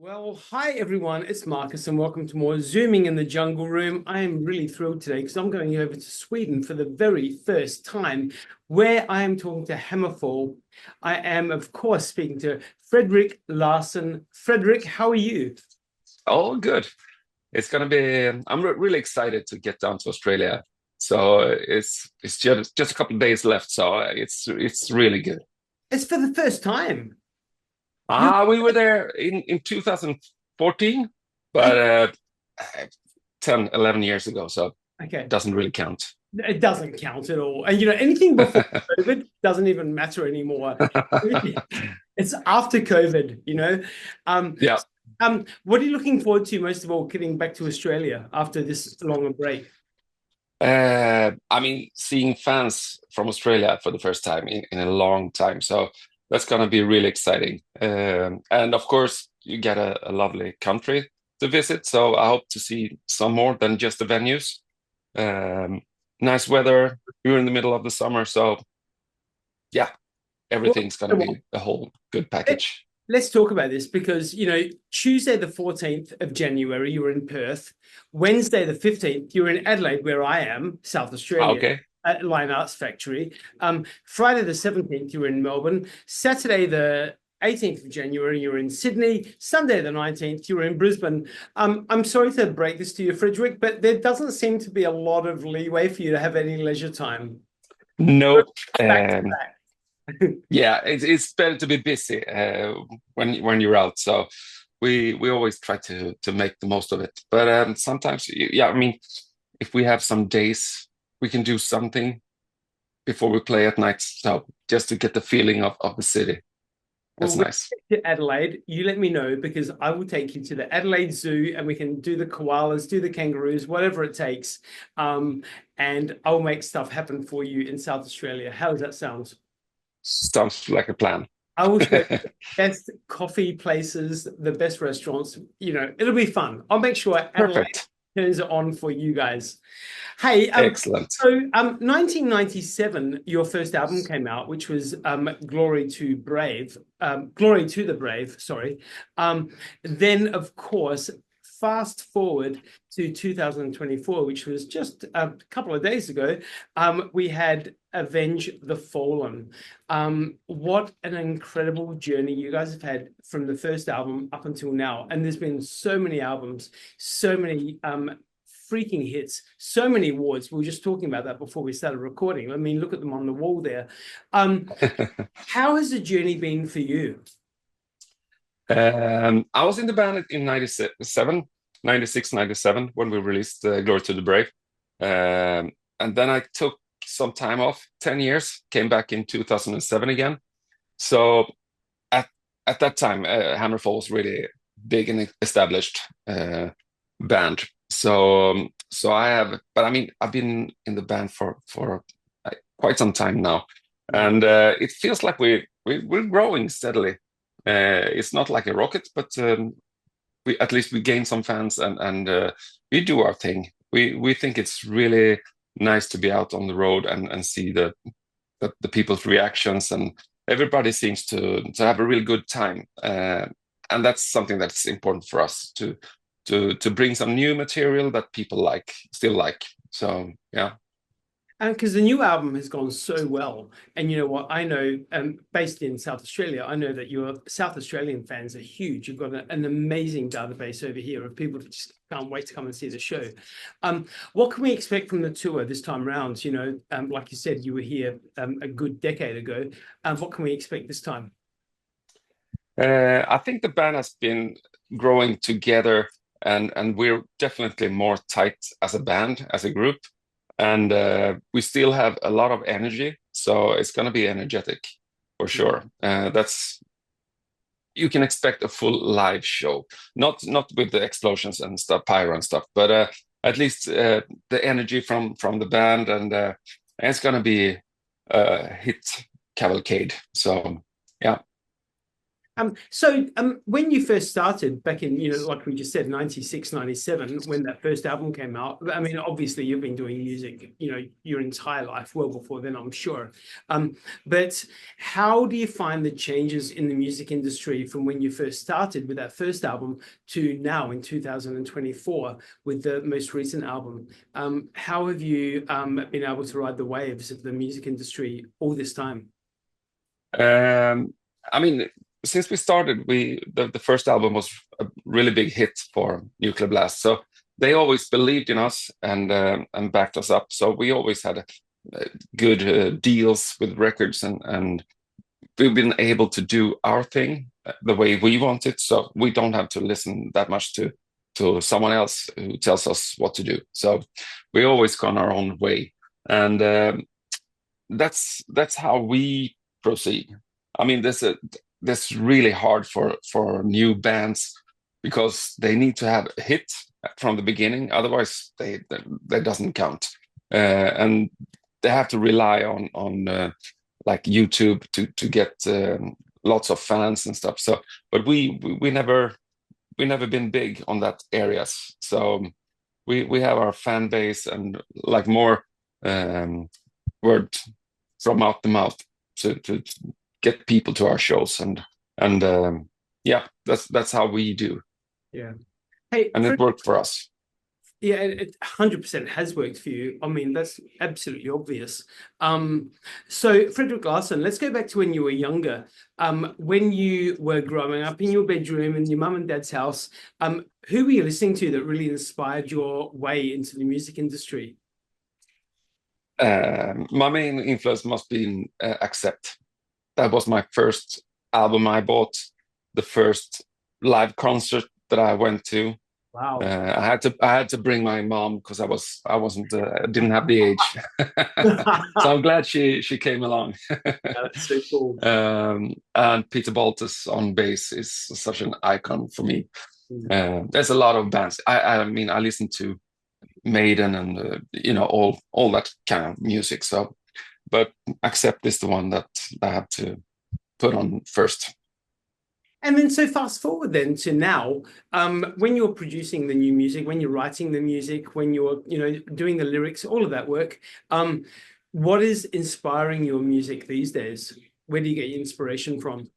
Well, hi everyone, it's Markus and welcome to more Zooming in the Jungle Room. I am really thrilled today because I'm going over to Sweden for the very first time where I am talking to Hammerfall. I am, of course, speaking to Fredik Larsson. Fredrik, how are you? Oh, good. It's gonna be. I'm really excited to get down to Australia. So it's just a couple of days left. So it's really good. It's for the first time. You We were there in 2014, but 10, 11 years ago. So it okay? doesn't really count. It doesn't count at all. And anything before COVID doesn't even matter anymore. It's after COVID. Um, Yeah. what are you looking forward to most of all getting back to Australia after this longer break? I mean, seeing fans from Australia for the first time in a long time. So that's going to be really exciting. And of course, you get a lovely country to visit. So I hope to see some more than just the venues. Um, Nice weather. We're in the middle of the summer. So yeah, Well, everything's going to be a whole good package. let's talk about this because, Tuesday, the 14th of January, you were in Perth. Wednesday, the 15th, you were in Adelaide, where I am, South Australia, Okay. at Line Arts Factory. Friday, the 17th, you were in Melbourne. Saturday, the 18th of January, you were in Sydney. Sunday, the 19th, you were in Brisbane. I'm sorry to break this to you, Frederick, but there doesn't seem to be a lot of leeway for you to have any leisure time. Nope. Back to Um, back. yeah, it's better to be busy when you're out. So we always try to make the most of it. But sometimes, yeah, I mean, if we have some days, we can do something before we play at night. So just to get the feeling of the city. Well, That's when nice. you get to Adelaide, you let me know because I will take you to the Adelaide Zoo and we can do the koalas, do the kangaroos, whatever it takes. And I'll make stuff happen for you in South Australia. How does that sound? Sounds like a plan. I will show you the best coffee places, the best restaurants. It'll be fun. I'll make sure Adelaide Perfect. turns it on for you guys. Hey, Excellent. 1997, your first album came out, which was Glory to the Brave, sorry. Then, of course, fast forward to 2024, which was just a couple of days ago, we had Avenge the Fallen. What an incredible journey you guys have had from the first album up until now. And there's been so many albums, so many freaking hits, so many awards. We were just talking about that before we started recording. I mean, look at them on the wall there. How has the journey been for you? I was in the band in 97, 96, 97 when we released Glory to the Brave. And then I took some time off, 10 years, came back in 2007 again. So at at that time, Hammerfall was really big and established band. So I have, but I mean, I've been in the band for quite some time now, Wow. and it feels like we're growing steadily. It's not like a rocket, but we at least we gain some fans and we do our thing. We think it's really nice to be out on the road and see the people's reactions, and everybody seems to have a really good time. And that's something that's important for us to bring some new material that people still like. So yeah. And because the new album has gone so well, and you know what, I know, based in South Australia, I know that your South Australian fans are huge. You've got an amazing database over here of people that just can't wait to come and see the show. What can we expect from the tour this time around? Like you said, you were here a good decade ago. What can we expect this time? I think the band has been growing together, and we're definitely more tight as a band, as a group, and we still have a lot of energy. So it's going to be energetic for sure. That's You can expect a full live show, not with the explosions and stuff, pyro and stuff, but at least the energy from the band, and it's going to be a hit cavalcade. So yeah. When you first started back in, like we just said, 96, 97, when that first album came out, I mean, obviously you've been doing music, your entire life, well before then, I'm sure. But how do you find the changes in the music industry from when you first started with that first album to now in 2024 with the most recent album? How have you been able to ride the waves of the music industry all this time? I mean, since we started, the first album was a really big hit for Nuclear Blast. So they always believed in us and backed us up. So we always had good deals with records, and we've been able to do our thing the way we want it. So we don't have to listen that much to someone else who tells us what to do. So we always gone our own way, and that's how we proceed. I mean, this really hard for new bands because they need to have a hit from the beginning, otherwise that doesn't count, and they have to rely on like YouTube to get lots of fans and stuff. So, but we never been big on that areas. So we have our fan base and like more word from mouth to mouth to get people to our shows, and yeah, that's how we do. Yeah. Hey, and it worked for us. Yeah, it 100% has worked for you. I mean, that's absolutely obvious. So Fredik Larsson, let's go back to when you were younger. When you were growing up in your bedroom in your mum and dad's house, who were you listening to that really inspired your way into the music industry? My main influence must be Accept. That was my first album I bought, the first live concert that I went to. Wow. I had to bring my mom because I didn't have the age. So I'm glad she came along. That's so cool. And Peter Baltus on bass is such an icon for me. There's a lot of bands. I mean, I listen to Maiden and all that kind of music. So, but Accept is the one that I have to put on first. And then so fast forward then to now, when you're producing the new music, when you're writing the music, when you're, doing the lyrics, all of that work, what is inspiring your music these days? Where do you get your inspiration from?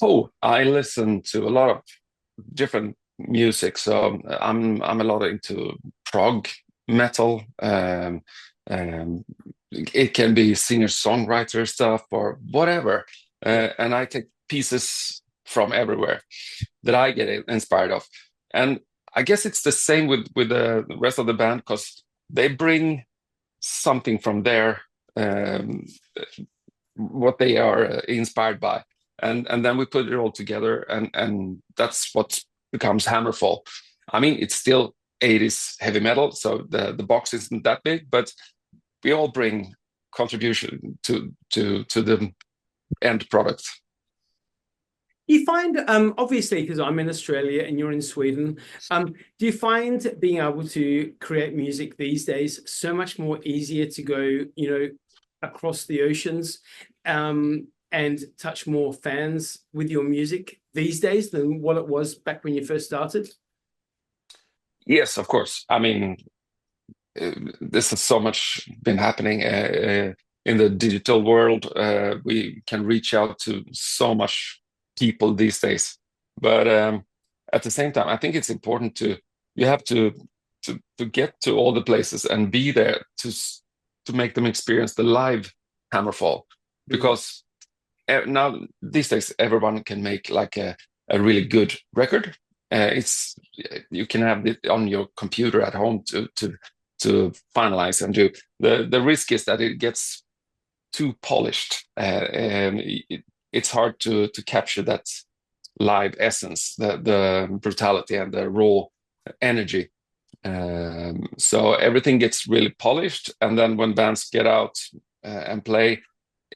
Oh, I listen to a lot of different music. So I'm a lot into prog metal. It can be singer-songwriter stuff or whatever. And I take pieces from everywhere that I get inspired of. And I guess it's the same with the rest of the band because they bring something from their what they are inspired by. And then we put it all together, and that's what becomes Hammerfall. I mean, it's still 80s heavy metal, so the box isn't that big, but we all bring contribution to the end product. You find, obviously, because I'm in Australia and you're in Sweden, do you find being able to create music these days so much more easier to go, across the oceans, and touch more fans with your music these days than what it was back when you first started? Yes, of course. I mean, this has so much been happening in the digital world. We can reach out to so much people these days, but at the same time, I think it's important you have to get to all the places and be there to make them experience the live Hammerfall, because now these days everyone can make like a really good record. You can have it on your computer at home to finalize and do. The risk is that it gets too polished, and it's hard to capture that live essence, the brutality and the raw energy. So everything gets really polished, and then when bands get out and play,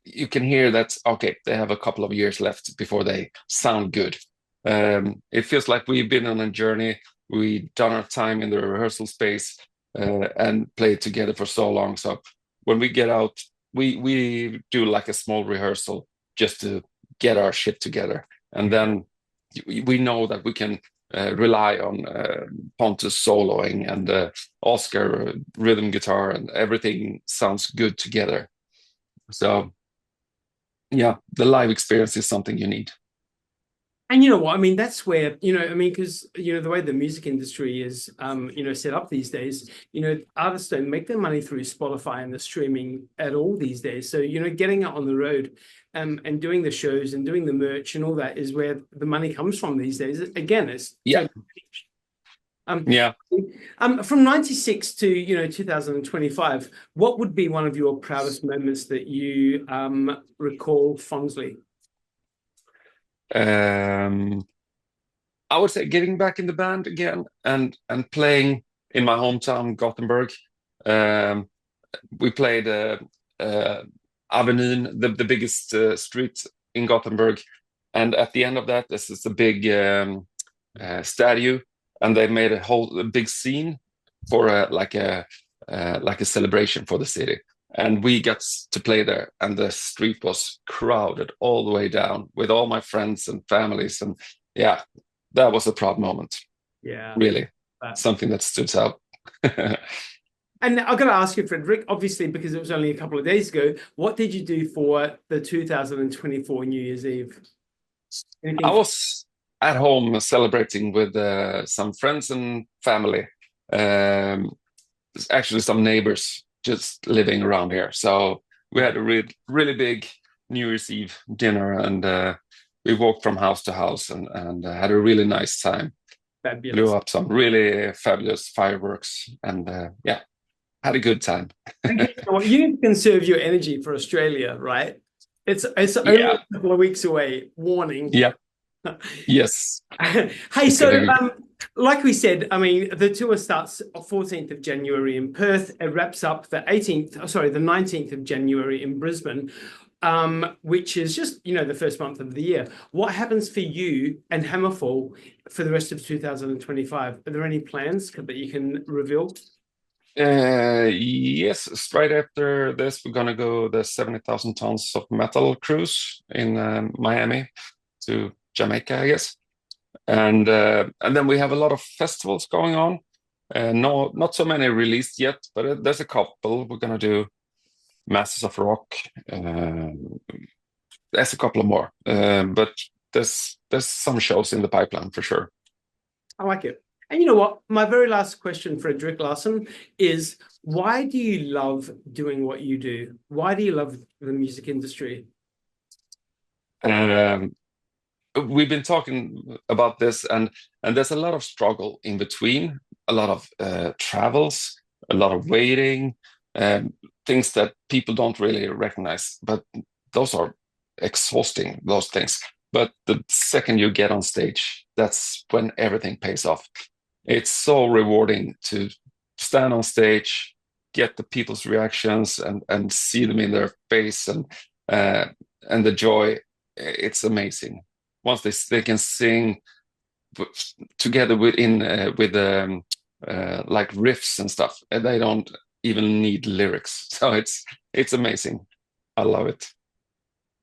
you can hear that, okay, they have a couple of years left before they sound good. It feels like we've been on a journey. We've done our time in the rehearsal space and played together for so long. So when we get out, we do like a small rehearsal just to get our shit together. and then we know that we can rely on Pontus soloing and Oscar rhythm guitar, and everything sounds good together. So yeah, the live experience is something you need. And you know what? I mean, that's where, because, the way the music industry is, set up these days, artists don't make their money through Spotify and the streaming at all these days. So, getting out on the road and doing the shows and doing the merch and all that is where the money comes from these days. Again, it's yeah. From 96 to, 2025, what would be one of your proudest moments that you recall fondly? I would say getting back in the band again and playing in my hometown, Gothenburg. We played Avenyn, the biggest street in Gothenburg, and at the end of that, this is a big statue, and they made a big scene for like a celebration for the city. And we got to play there, and the street was crowded all the way down with all my friends and families. And yeah, that was a proud moment. Yeah, really, something that stood out. And I've got to ask you, Fredrik, obviously, because it was only a couple of days ago, what did you do for the 2024 New Year's Eve? I was at home celebrating with some friends and family. Actually, some neighbors just living around here. So we had a really big New Year's Eve dinner, and we walked from house to house and had a really nice time. Fabulous. Blew up some really fabulous fireworks, and yeah, had a good time. Well, you conserve your energy for Australia, right? It's only a couple of weeks away. Warning. Yeah. Yes. Hey, so like we said, I mean, the tour starts 14th of January in Perth. It wraps up the 19th of January in Brisbane, which is just, the first month of the year. What happens for you and Hammerfall for the rest of 2025? Are there any plans that you can reveal? Yes, straight after this, we're gonna go the 70,000 tons of metal cruise in Miami to Jamaica, I guess, and then we have a lot of festivals going on. No, not so many released yet, but there's a couple. We're gonna do Masters of Rock. There's a couple of more, but there's some shows in the pipeline for sure. I like it. And you know what? My very last question, Fredik Larsson, is why do you love doing what you do? Why do you love the music industry? We've been talking about this, and there's a lot of struggle in between, a lot of travels, a lot of waiting, things that people don't really recognize, but those are exhausting, those things. But the second you get on stage, that's when everything pays off. It's so rewarding to stand on stage, get the people's reactions, and see them in their face, and the joy. It's amazing. Once they can sing together with like riffs and stuff, and they don't even need lyrics. So it's amazing. I love it.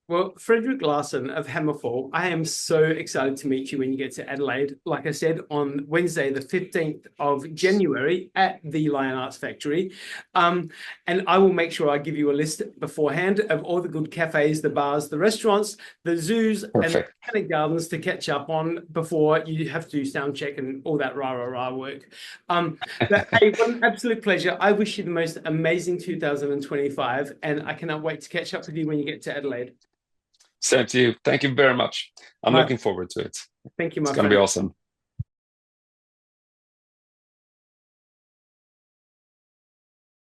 Well, Fredik Larsson of Hammerfall, I am so excited to meet you when you get to Adelaide. Like I said, on Wednesday, the 15th of January at the Lion Arts Factory. And I will make sure I give you a list beforehand of all the good cafes, the bars, the restaurants, the zoos, Perfect. and the botanic gardens to catch up on before you have to do sound check and all that rah work. But hey, what an absolute pleasure. I wish you the most amazing 2025, and I cannot wait to catch up with you when you get to Adelaide. Same to you. Thank you very much. I'm looking forward to it. Thank you, my friend. It's going to be awesome.